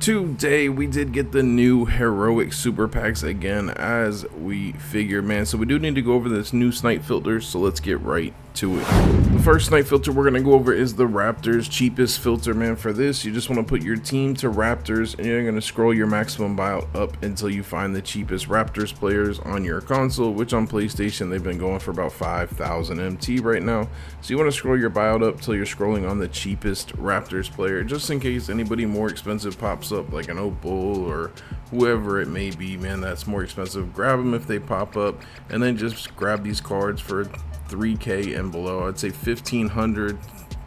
Today we did get the new heroic super packs again, as we figured, man. So we do need to go over this new Snipe filters, so let's get right to it. The first Snipe filter we're going to go over is the Raptors cheapest filter, man. For this, you just want to put your team to Raptors, and you're going to scroll your maximum buyout up until you find the cheapest Raptors players on your console, which on PlayStation they've been going for about 5,000 MT right now. So you want to scroll your buyout up till you're scrolling on the cheapest Raptors player, just in case anybody more expensive pops up, like an Opal or whoever it may be, man, that's more expensive. Grab them if they pop up, and then just grab these cards for 3k and below. I'd say 1,500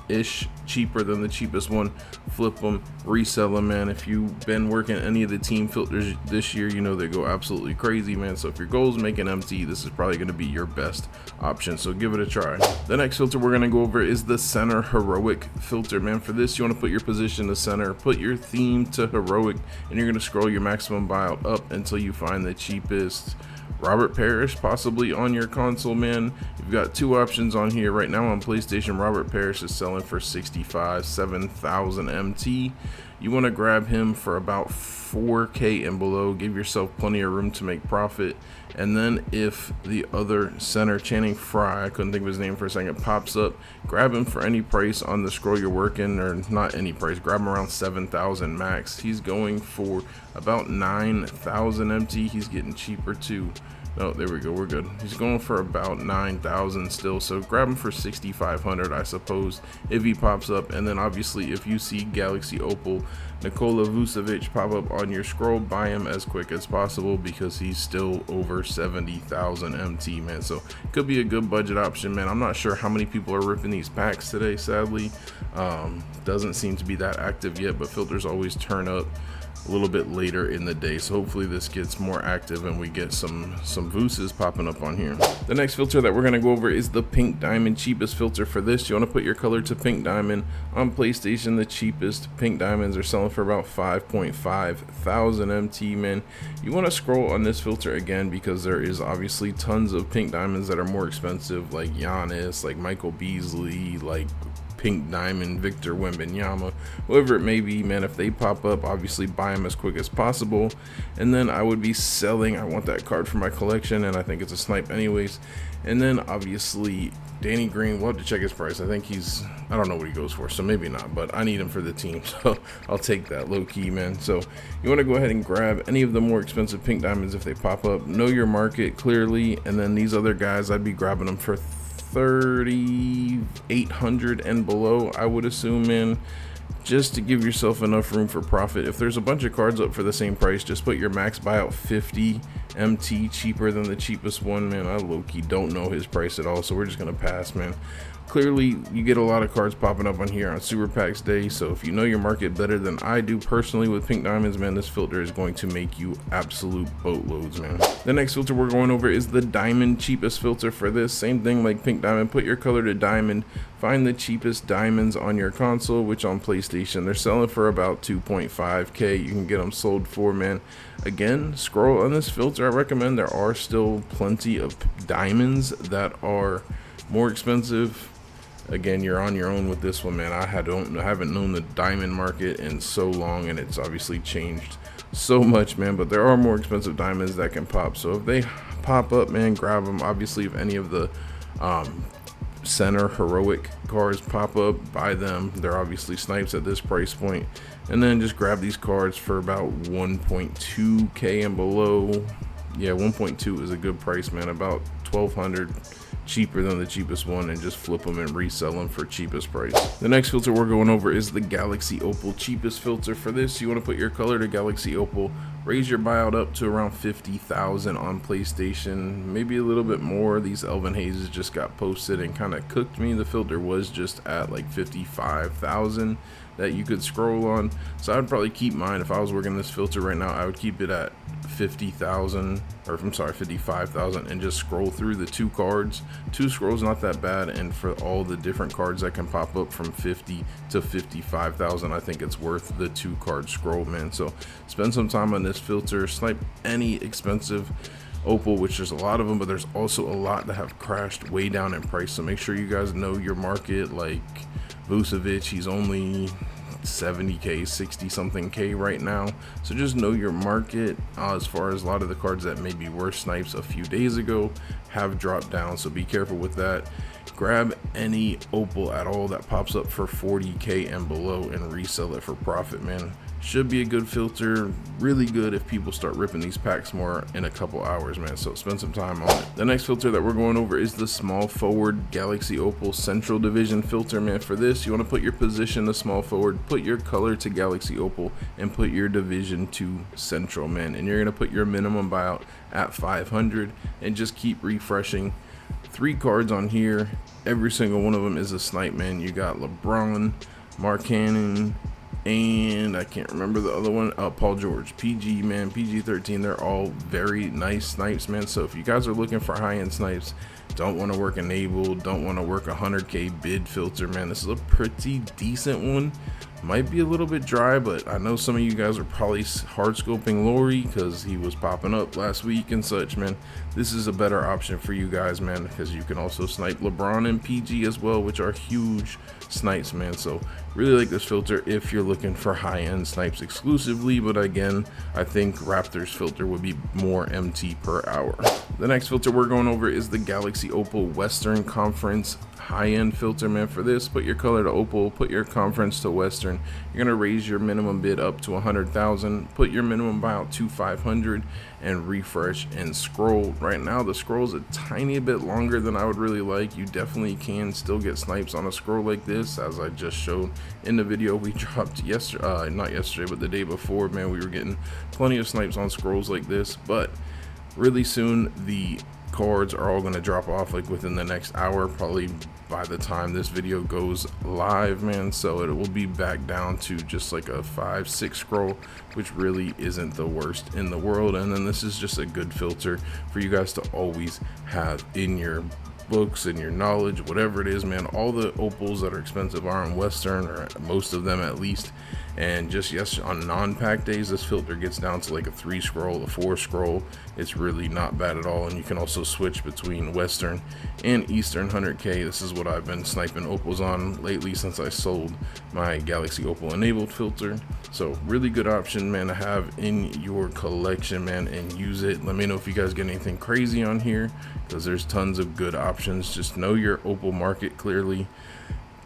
ish cheaper than the cheapest one. Flip them, resell them, man. If you've been working any of the team filters this year, you know they go absolutely crazy, man. So if your goal is making MT, this is probably going to be your best option, so give it a try. The next filter we're going to go over is the center heroic filter, man. For this, you want to put your position to center, put your theme to heroic, and you're going to scroll your maximum buyout up until you find the cheapest Robert Parrish possibly on your console, man. You've got two options on here right now. On PlayStation, Robert Parrish is selling for 7,000 MT. You want to grab him for about 4k and below. Give yourself plenty of room to make profit. And then if the other center, Channing Frye, I couldn't think of his name for a second, pops up, grab him for any price on the scroll you're working, or not any price, grab him around 7,000 max. He's going for about 9,000 MT. He's getting cheaper too. Oh, there we go, we're good. He's going for about 9,000 still, so grab him for 6,500, I suppose, if he pops up. And then obviously if you see Galaxy Opal Nikola Vucevic pop up on your scroll, buy him as quick as possible because he's still over 70,000 MT, man. So could be a good budget option, man. I'm not sure how many people are ripping these packs today, sadly. Doesn't seem to be that active yet, but filters always turn up a little bit later in the day, so hopefully this gets more active and we get some Vuces popping up on here. The next filter that we're going to go over is the pink diamond cheapest filter. For this, you want to put your color to pink diamond. On PlayStation, the cheapest pink diamonds are selling for about 5,500 MT, man. You want to scroll on this filter again because there is obviously tons of pink diamonds that are more expensive, like Giannis, like Michael Beasley, like pink diamond Victor Wembanyama, whoever it may be, man. If they pop up, obviously buy them as quick as possible. And then I would be selling, I want that card for my collection, and I think it's a Snipe anyways. And then obviously Danny Green, we'll have to check his price. I think he's, I don't know what he goes for, so maybe not, but I need him for the team, so I'll take that low key, man. So you want to go ahead and grab any of the more expensive pink diamonds if they pop up. Know your market clearly, and then these other guys, I'd be grabbing them for 3,800 and below, I would assume, man, just to give yourself enough room for profit. If there's a bunch of cards up for the same price, just put your max buyout 50 MT cheaper than the cheapest one, man. I low-key don't know his price at all, so we're just gonna pass, man. Clearly you get a lot of cards popping up on here on super packs day, so if you know your market better than I do personally with pink diamonds, man, this filter is going to make you absolute boatloads, man. The next filter we're going over is the diamond cheapest filter. For this, same thing like pink diamond, put your color to diamond, find the cheapest diamonds on your console, which on PlayStation they're selling for about 2.5k. You can get them sold for, man. Again, scroll on this filter. I recommend there are still plenty of diamonds that are more expensive. Again, you're on your own with this one, man. I haven't known the diamond market in so long, and it's obviously changed so much, man. But there are more expensive diamonds that can pop, so if they pop up, man, grab them. Obviously, if any of the center heroic cards pop up, buy them. They're obviously snipes at this price point, and then just grab these cards for about 1.2k and below. Yeah, 1.2 is a good price, man. About 1,200 cheaper than the cheapest one, and just flip them and resell them for cheapest price. The next filter we're going over is the Galaxy Opal cheapest filter. For this, you want to put your color to Galaxy Opal, raise your buyout up to around 50,000 on PlayStation, maybe a little bit more. These Elvin Hayes just got posted and kind of cooked me. The filter was just at like 55,000 that you could scroll on, so I would probably keep mine. If I was working this filter right now, I would keep it at 50,000, or I'm sorry, 55,000, and just scroll through the two cards. Two scrolls not that bad, and for all the different cards that can pop up from 50 to 55,000, I think it's worth the two card scroll, man. So spend some time on this filter. Snipe any expensive Opal, which there's a lot of them, but there's also a lot that have crashed way down in price, so make sure you guys know your market. Like Vucevic, he's only 70k, 60 something k right now. So just know your market. As far as a lot of the cards that maybe were snipes a few days ago have dropped down, so be careful with that. Grab any opal at all that pops up for 40k and below and resell it for profit, man. Should be a good filter, really good if people start ripping these packs more in a couple hours, man. So spend some time on it. The next filter that we're going over is the small forward Galaxy Opal Central Division filter, man. For this, you want to put your position to small forward, put your color to Galaxy Opal, and put your division to Central, man. And you're going to put your minimum buyout at 500 and just keep refreshing. 3 cards on here, every single one of them is a snipe, man. You got LeBron, Mark Cannon, and I can't remember the other one, Paul George. PG, man, PG-13, they're all very nice snipes, man. So if you guys are looking for high-end snipes, don't want to work enabled, don't want to work 100k bid filter, man, this is a pretty decent one. Might be a little bit dry, but I know some of you guys are probably hard scoping Lori because he was popping up last week and such, man. This is a better option for you guys, man, because you can also snipe LeBron and PG as well, which are huge snipes, man. So really like this filter if you're looking for high-end snipes exclusively, but again, I think Raptors filter would be more MT per hour. The next filter we're going over is the Galaxy Opal Western Conference high-end filter, man. For this, put your color to Opal, put your conference to Western. You're gonna raise your minimum bid up to 100,000, put your minimum buyout to 500, and refresh and scroll. Right now the scroll is a tiny bit longer than I would really like. You definitely can still get snipes on a scroll like this, as I just showed in the video we dropped yesterday, not yesterday but the day before, man. We were getting plenty of snipes on scrolls like this, but really soon the cards are all going to drop off, like within the next hour, probably by the time this video goes live, man. So it will be back down to just like a 5-6 scroll, which really isn't the worst in the world. And then this is just a good filter for you guys to always have in your books and your knowledge, whatever it is, man. All the opals that are expensive are on Western, or most of them at least. And just on non-pack days, this filter gets down to like a 3 scroll, a 4 scroll. It's really not bad at all. And you can also switch between Western and Eastern 100k. This is what I've been sniping opals on lately since I sold my Galaxy Opal enabled filter. So really good option, man, to have in your collection, man, and use it. Let me know if you guys get anything crazy on here, because there's tons of good options. Just know your opal market clearly.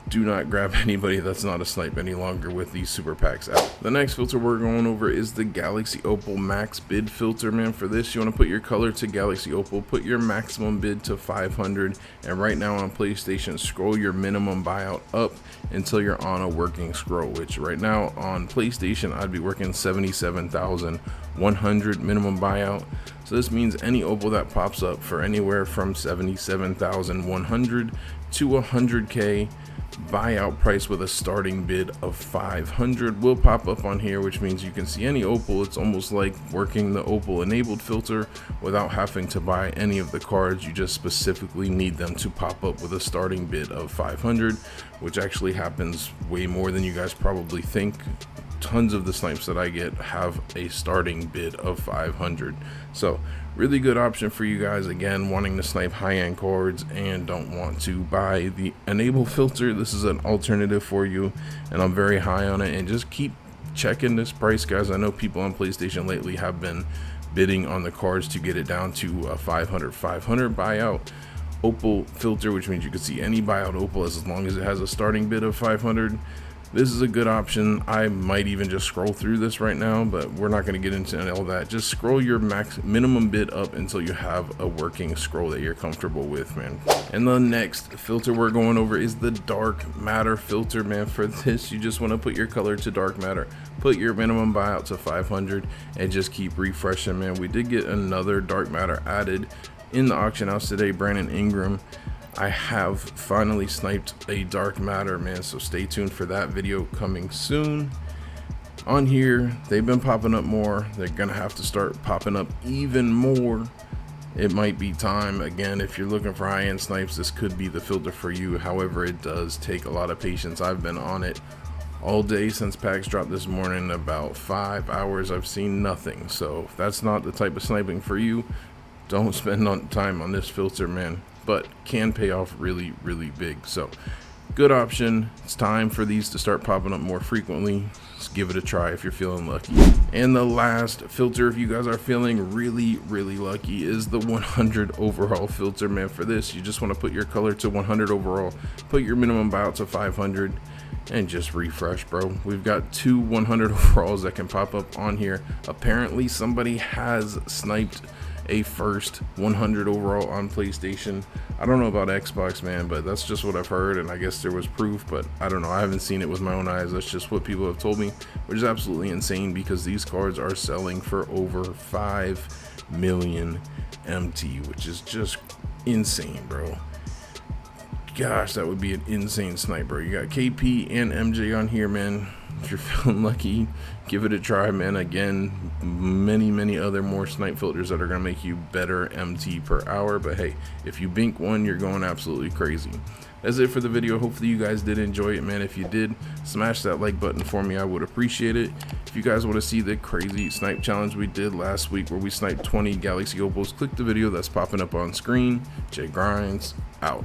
Do not grab anybody that's not a snipe any longer with these super packs out. The next filter we're going over is the Galaxy Opal Max Bid filter, man. For this, you want to put your color to Galaxy Opal, put your maximum bid to 500, and right now on PlayStation, scroll your minimum buyout up until you're on a working scroll, which right now on PlayStation, I'd be working 77,100 minimum buyout. So this means any opal that pops up for anywhere from 77,100 to 100k buyout price with a starting bid of 500 will pop up on here, which means you can see any opal. It's almost like working the opal enabled filter without having to buy any of the cards. You just specifically need them to pop up with a starting bid of 500, which actually happens way more than you guys probably think. Tons of the snipes that I get have a starting bid of 500. So really good option for you guys, again, wanting to snipe high-end cards and don't want to buy the enable filter. This is an alternative for you, and I'm very high on it. And just keep checking this price, guys. I know people on PlayStation lately have been bidding on the cards to get it down to a 500 buyout opal filter, which means you can see any buyout opal as long as it has a starting bid of 500. This is a good option. I might even just scroll through this right now, but we're not going to get into all that. Just scroll your minimum bid up until you have a working scroll that you're comfortable with, man. And the next filter we're going over is the dark matter filter, man. For this, you just want to put your color to dark matter, put your minimum buyout to 500, and just keep refreshing, man. We did get another dark matter added in the auction house today, Brandon Ingram. I have finally sniped a dark matter, man, so stay tuned for that video coming soon. On here, they've been popping up more. They're gonna have to start popping up even more. It might be time. Again, if you're looking for high-end snipes, this could be the filter for you. However, it does take a lot of patience. I've been on it all day since packs dropped this morning. About 5 hours, I've seen nothing. So if that's not the type of sniping for you, don't spend time on this filter, man. But can pay off really, really big. So good option. It's time for these to start popping up more frequently. Just give it a try if you're feeling lucky. And the last filter, if you guys are feeling really lucky, is the 100 overall filter, man. For this, you just want to put your color to 100 overall, put your minimum buyout to 500, and just refresh, bro. We've got 2 100 overalls that can pop up on here. Apparently somebody has sniped a first 100 overall on PlayStation. I don't know about Xbox, man, but that's just what I've heard, and I guess there was proof, but I don't know. I haven't seen it with my own eyes. That's just what people have told me, which is absolutely insane because these cards are selling for over 5 million MT, which is just insane, bro. Gosh, that would be an insane sniper. You got KP and MJ on here, man. If you're feeling lucky, give it a try, man. Again, many other more snipe filters that are gonna make you better MT per hour. But hey, if you bink one, you're going absolutely crazy. That's it for the video. Hopefully you guys did enjoy it, man. If you did, smash that like button for me. I would appreciate it. If you guys want to see the crazy snipe challenge we did last week where we sniped 20 Galaxy Opals, click the video that's popping up on screen. J Grinds out.